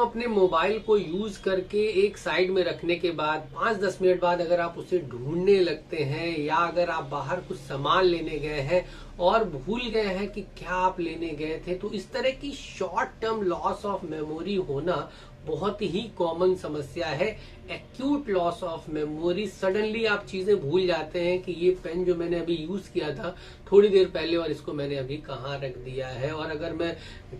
अपने मोबाइल को यूज करके एक साइड में रखने के बाद 5-10 मिनट बाद अगर आप उसे ढूंढने लगते हैं या अगर आप बाहर कुछ सामान लेने गए हैं और भूल गए हैं कि क्या आप लेने गए थे, तो इस तरह की short term loss of memory होना बहुत ही कॉमन समस्या है। Acute loss of memory, suddenly आप चीजें भूल जाते हैं कि ये पेन जो मैंने अभी यूज किया था थोड़ी देर पहले और इसको मैंने अभी कहाँ रख दिया है, और अगर मैं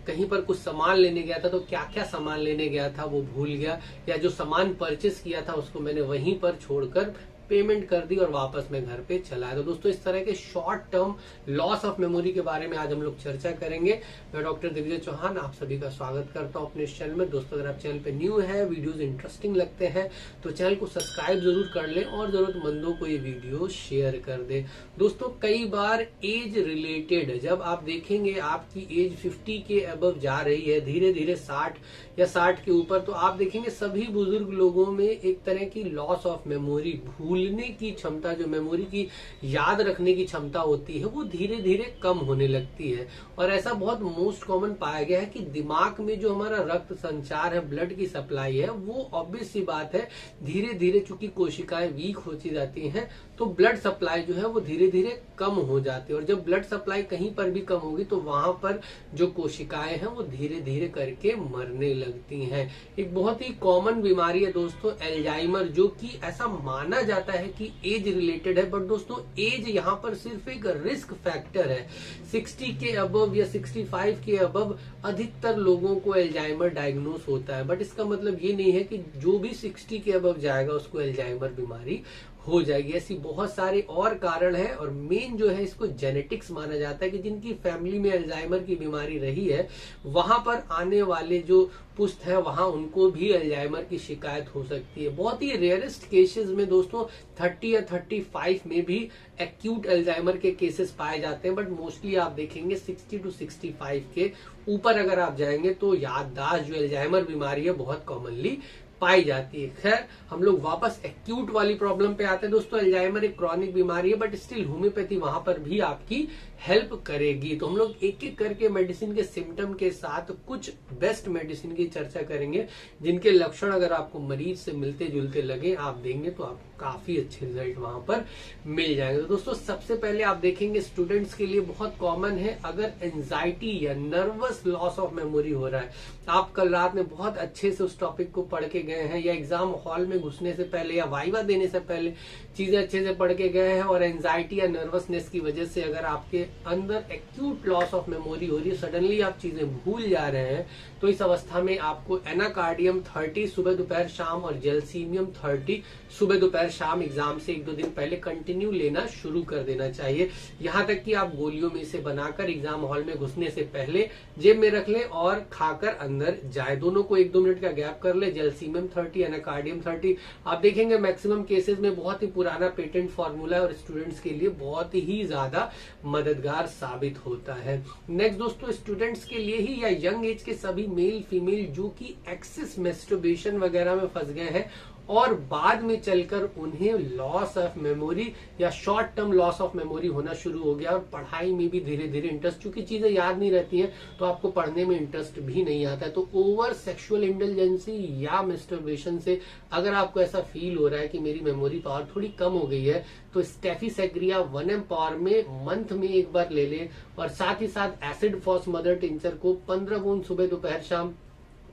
कहीं पर कुछ सामान लेने गया था तो क्या क्या सामान लेने गया था वो भूल गया, या जो सामान परचेस किया था उसको मैंने वहीं पर छोड़कर पेमेंट कर दी और वापस मैं घर पे चला आया। तो दोस्तों इस तरह के short term loss of memory के बारे में आज हम लोग चर्चा करेंगे। मैं डॉक्टर दिग्विजय चौहान आप सभी का स्वागत करता हूं अपने चैनल में। दोस्तों अगर आप चैनल पे न्यू है, वीडियोस इंटरेस्टिंग लगते हैं तो चैनल को सब्सक्राइब जरूर कर लें और जरूरतमंदों को ये वीडियो शेयर कर दें। दोस्तों कई बार एज रिलेटेड, जब आप देखेंगे आपकी एज 50 के अबव जा रही है, धीरे धीरे 60 या 60 के ऊपर, तो आप देखेंगे सभी बुजुर्ग लोगों में एक तरह की लॉस ऑफ मेमोरी, भूलने की क्षमता, जो मेमोरी की याद रखने की क्षमता होती है वो धीरे धीरे कम होने लगती है। और ऐसा बहुत मोस्ट कॉमन पाया गया है कि दिमाग में जो हमारा रक्त संचार है, ब्लड की सप्लाई है, वो ऑब्वियस सी बात है धीरे धीरे चूंकि कोशिकाएं वीक होती जाती हैं तो ब्लड सप्लाई जो है वो धीरे धीरे कम हो जाती है, और जब ब्लड सप्लाई कहीं पर भी कम होगी तो वहां पर जो कोशिकाएं हैं वो धीरे धीरे करके मरने लगती हैं। एक बहुत ही कॉमन बीमारी है दोस्तों अल्जाइमर, जो कि ऐसा माना जाता है कि एज रिलेटेड है, बट दोस्तों एज यहाँ पर सिर्फ एक रिस्क फैक्टर है। 60 के अबव या 65 के अबव अधिकतर लोगों को अल्जाइमर डायग्नोस होता है, बट इसका मतलब ये नहीं है कि जो भी 60 के अबव जाएगा उसको अल्जाइमर बीमारी हो जाएगी। ऐसी बहुत सारे और कारण है, और मेन जो है इसको जेनेटिक्स माना जाता है कि जिनकी फैमिली में अल्जाइमर की बीमारी रही है वहां पर आने वाले जो पुश्त है वहां उनको भी अल्जाइमर की शिकायत हो सकती है। बहुत ही रेयरेस्ट केसेस में दोस्तों 30 या 35 में भी एक्यूट अल्जाइमर के केसेस पाए जाते हैं, बट मोस्टली आप देखेंगे 60 to 65 के ऊपर अगर आप जाएंगे तो याददाश्त जो अल्जाइमर बीमारी है बहुत कॉमनली पाई जाती है। खैर हम लोग वापस एक्यूट वाली प्रॉब्लम पे आते हैं दोस्तों। अल्जाइमर एक क्रॉनिक बीमारी है, बट स्टिल होम्योपैथी वहां पर भी आपकी हेल्प करेगी। तो हम लोग एक एक करके मेडिसिन के सिम्टम के साथ कुछ बेस्ट मेडिसिन की चर्चा करेंगे, जिनके लक्षण अगर आपको मरीज से मिलते जुलते लगे, आप देंगे तो आपको काफी अच्छे रिजल्ट वहां पर मिल जाएंगे। तो दोस्तों सबसे पहले आप देखेंगे स्टूडेंट्स के लिए बहुत कॉमन है, अगर एंजाइटी या नर्वस लॉस ऑफ मेमोरी हो रहा है, आप कल रात में बहुत अच्छे से उस टॉपिक को पढ़ के गए हैं, या एग्जाम हॉल में घुसने से पहले या वाइवा देने से पहले चीजें अच्छे से पढ़ के गए हैं, और एंजाइटी या नर्वसनेस की वजह से अगर आपके अंदर एक्यूट लॉस ऑफ मेमोरी हो रही है, सडनली आप चीजें भूल जा रहे हैं, तो इस अवस्था में आपको एनाकार्डियम 30 सुबह दोपहर शाम और जेलसीमियम 30 सुबह दोपहर शाम एग्जाम से 1-2 दिन पहले कंटिन्यू लेना शुरू कर देना चाहिए। यहां तक कि आप गोलियों में से बनाकर एग्जाम हॉल में घुसने से पहले जेब में रख लें और खाकर अंदर जाए। दोनों को 1-2 मिनट का गैप कर ले। जेलसीमियम 30 एनाकार्डियम 30 आप देखेंगे मैक्सिमम केसेस में बहुत ही पुराना पेटेंट फॉर्मूला है और स्टूडेंट्स के लिए बहुत ही ज्यादा मददगार साबित होता है। नेक्स्ट दोस्तों स्टूडेंट्स के लिए ही या यंग एज के सभी मेल फीमेल जो कि एक्सेस मैस्टरबेशन वगैरह में फंस गए हैं और बाद में चलकर उन्हें लॉस ऑफ मेमोरी या short term loss of memory होना शुरू हो गया, और पढ़ाई में भी धीरे धीरे इंटरेस्ट, चूंकि चीजें याद नहीं रहती हैं तो आपको पढ़ने में इंटरेस्ट भी नहीं आता है। तो ओवर सेक्सुअल इंटेलिजेंसी या मैस्टरबेशन से अगर आपको ऐसा फील हो रहा है कि मेरी मेमोरी पावर थोड़ी कम हो गई है, तो स्टेफिसेग्रिया 1 पावर में मंथ में एक बार ले लें, और साथ ही साथ एसिड फॉस मदर टिंचर को 15 बूंद सुबह दोपहर शाम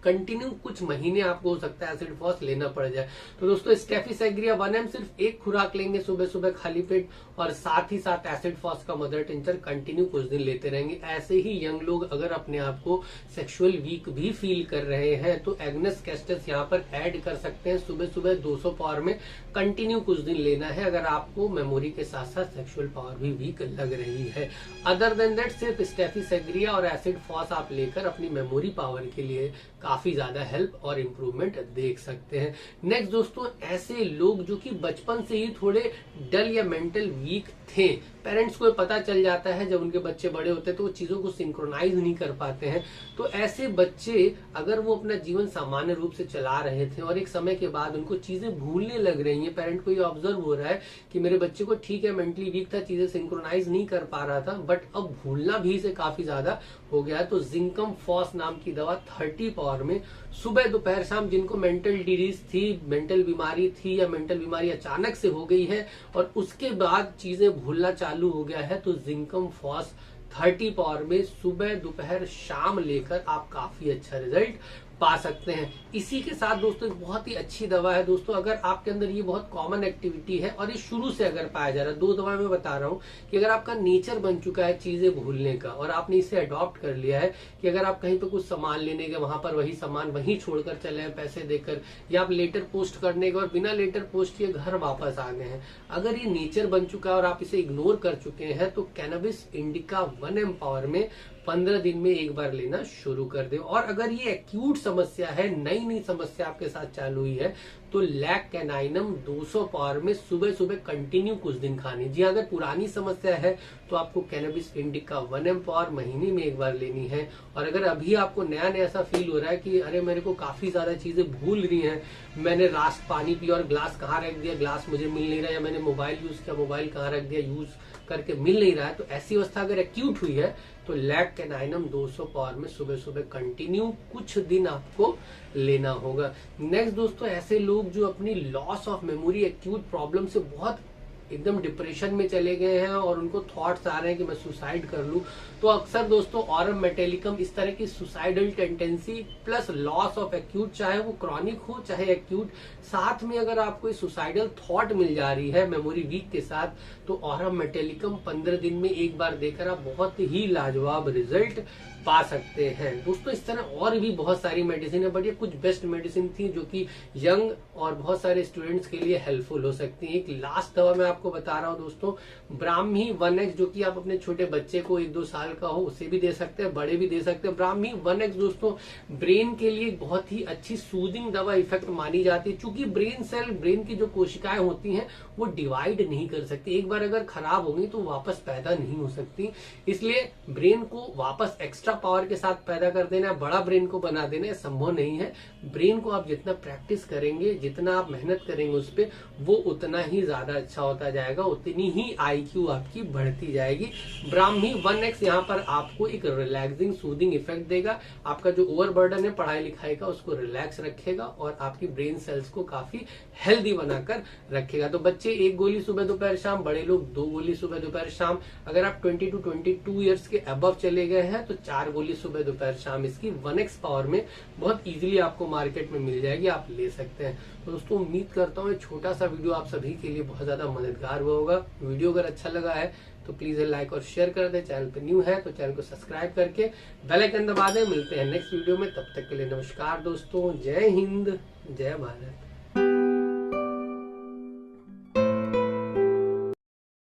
कंटिन्यू कुछ महीने आपको हो सकता है एसिड फॉस लेना पड़ जाए। तो दोस्तों स्टेफिसेग्रिया 1M सिर्फ एक खुराक लेंगे सुबह सुबह खाली पेट, और साथ ही साथ एसिड फॉस का मदर टिंचर कंटिन्यू कुछ दिन लेते रहेंगे। ऐसे ही यंग लोग अगर अपने आप को सेक्सुअल वीक भी फील कर रहे हैं तो एग्नेस कैस्टस यहाँ पर ऐड कर सकते हैं। सुबह सुबह 200 पावर में कंटिन्यू कुछ दिन लेना है अगर आपको मेमोरी के साथ साथ सेक्सुअल पावर भी वीक लग रही है। अदर देन दैट सिर्फ स्टेफिसेग्रिया और एसिड फॉस आप लेकर अपनी मेमोरी पावर के लिए काफी ज्यादा हेल्प और इम्प्रूवमेंट देख सकते हैं। नेक्स्ट दोस्तों ऐसे लोग जो कि बचपन से ही थोड़े डल या मेंटल वीक थे, पेरेंट्स को पता चल जाता है जब उनके बच्चे बड़े होते हैं तो वो चीजों को सिंक्रोनाइज नहीं कर पाते हैं, तो ऐसे बच्चे अगर वो अपना जीवन सामान्य रूप से चला रहे थे और एक समय के बाद उनको चीजें भूलने लग रही हैं, पेरेंट को ये ऑब्जर्व हो रहा है कि मेरे बच्चे को ठीक है मेंटली वीक था, चीजें सिंक्रोनाइज नहीं कर पा रहा था, बट अब भूलना भी इसे काफी ज्यादा हो गया है, तो जिंकम फॉस नाम की दवा 30 पावर पावर में सुबह दोपहर शाम, जिनको मेंटल डिजीज थी, मेंटल बीमारी थी या मेंटल बीमारी अचानक से हो गई है और उसके बाद चीजें भूलना चालू हो गया है, तो जिंकम फॉस 30 पावर में सुबह दोपहर शाम लेकर आप काफी अच्छा रिजल्ट पा सकते हैं। इसी के साथ दोस्तों एक बहुत ही अच्छी दवा है दोस्तों, अगर आपके अंदर ये बहुत कॉमन एक्टिविटी है और ये शुरू से अगर पाया जा रहा है, 2 दवा मैं बता रहा हूँ कि अगर आपका नेचर बन चुका है चीजें भूलने का और आपने इसे अडॉप्ट कर लिया है कि अगर आप कहीं पे कुछ सामान लेने गए वहां पर वही सामान वहीं छोड़कर चले हैं पैसे देकर, या आप लेटर पोस्ट करने के और बिना लेटर पोस्ट किए घर वापस आ गए हैं, अगर ये नेचर बन चुका है और आप इसे इग्नोर कर चुके हैं, तो कैनबिस इंडिका 1 पावर में 15 दिन में एक बार लेना शुरू कर दे। और अगर ये एक्यूट समस्या है, नई समस्या आपके साथ चालू हुई है, तो लैक कैनाइनम 200 पावर में सुबह सुबह कंटिन्यू कुछ दिन खानी। जी अगर पुरानी समस्या है तो आपको कैनबिस इंडिका 1 पावर महीने में एक बार लेनी है। और अगर अभी आपको नया ऐसा फील हो रहा है कि अरे मेरे को काफी ज्यादा चीजें भूल रही हैं, मैंने लास्ट पानी पिया और ग्लास कहाँ रख दिया, ग्लास मुझे मिल नहीं रहा, या मैंने मोबाइल यूज किया, मोबाइल कहाँ रख दिया, यूज करके मिल नहीं रहा है, तो ऐसी अवस्था अगर एक्यूट हुई है तो लैक कैनाइनम 200 पावर में सुबह सुबह कंटिन्यू कुछ दिन आपको लेना होगा। नेक्स्ट दोस्तों, ऐसे लोग जो अपनी loss of memory acute problem से बहुत एकदम डिप्रेशन में चले गए हैं और उनको थॉट्स आ रहे हैं कि मैं सुसाइड कर लूं, तो अक्सर दोस्तों ऑरम मेटेलिकम इस तरह की suicidal tendency plus loss of acute, चाहे वो क्रॉनिक हो चाहे एक्यूट, साथ में अगर आपको सुसाइडल थॉट मिल जा रही है मेमोरी वीक के साथ, तो ऑरम मेटेलिकम 15 दिन में एक बार देकर आप बहुत ही लाजवाब रिजल्ट पा सकते हैं। दोस्तों इस तरह और भी बहुत सारी मेडिसिन है, बट ये कुछ बेस्ट मेडिसिन थी जो कि यंग और बहुत सारे स्टूडेंट्स के लिए हेल्पफुल हो सकती है। एक लास्ट दवा मैं आपको बता रहा हूँ दोस्तों, ब्राह्मी 1x, जो कि आप अपने छोटे बच्चे को 1-2 साल का हो उसे भी दे सकते हैं, बड़े भी दे सकते हैं। ब्राह्मी 1x दोस्तों ब्रेन के लिए बहुत ही अच्छी सूदिंग दवा इफेक्ट मानी जाती है, क्योंकि ब्रेन सेल, ब्रेन की जो कोशिकाएं होती हैं वो डिवाइड नहीं कर सकती, एक बार अगर खराब हो गई तो वापस पैदा नहीं हो सकती, इसलिए ब्रेन को वापस एक्स्ट्रा पावर के साथ पैदा कर देना, बड़ा ब्रेन को बना देना संभव नहीं है। ब्रेन को आप जितना प्रैक्टिस करेंगे, जितना आप मेहनत करेंगे उस पर, वो उतना ही ज्यादा अच्छा होता जाएगा, उतनी ही IQ आपकी बढ़ती जाएगी। ब्राह्मी 1x यहाँ पर आपको एक रिलैक्सिंग सूदिंग इफेक्ट देगा, आपका जो ओवरबर्डन है पढ़ाई लिखाई का उसको रिलैक्स रखेगा और आपकी ब्रेन सेल्स को काफी हेल्दी बनाकर रखेगा। तो बच्चे 1 गोली सुबह दोपहर शाम, बड़े लोग 2 गोली सुबह दोपहर शाम, अगर आप 20 to 22 ईयर्स के अबव चले गए हैं तो 4 गोली सुबह दोपहर शाम इसकी 1x पावर में बहुत इजीली आपको मार्केट में मिल जाएगी, आप ले सकते हैं। तो दोस्तों उम्मीद करता हूँ छोटा सा वीडियो आप सभी के लिए बहुत ज्यादा मददगार हुआ होगा। वीडियो अगर अच्छा लगा है तो प्लीज लाइक और शेयर कर दे, चैनल पे न्यू है तो चैनल को सब्सक्राइब करके बेल आइकन दबा दें। मिलते हैं नेक्स्ट वीडियो में, तब तक के लिए नमस्कार दोस्तों, जय हिंद, जय भारत।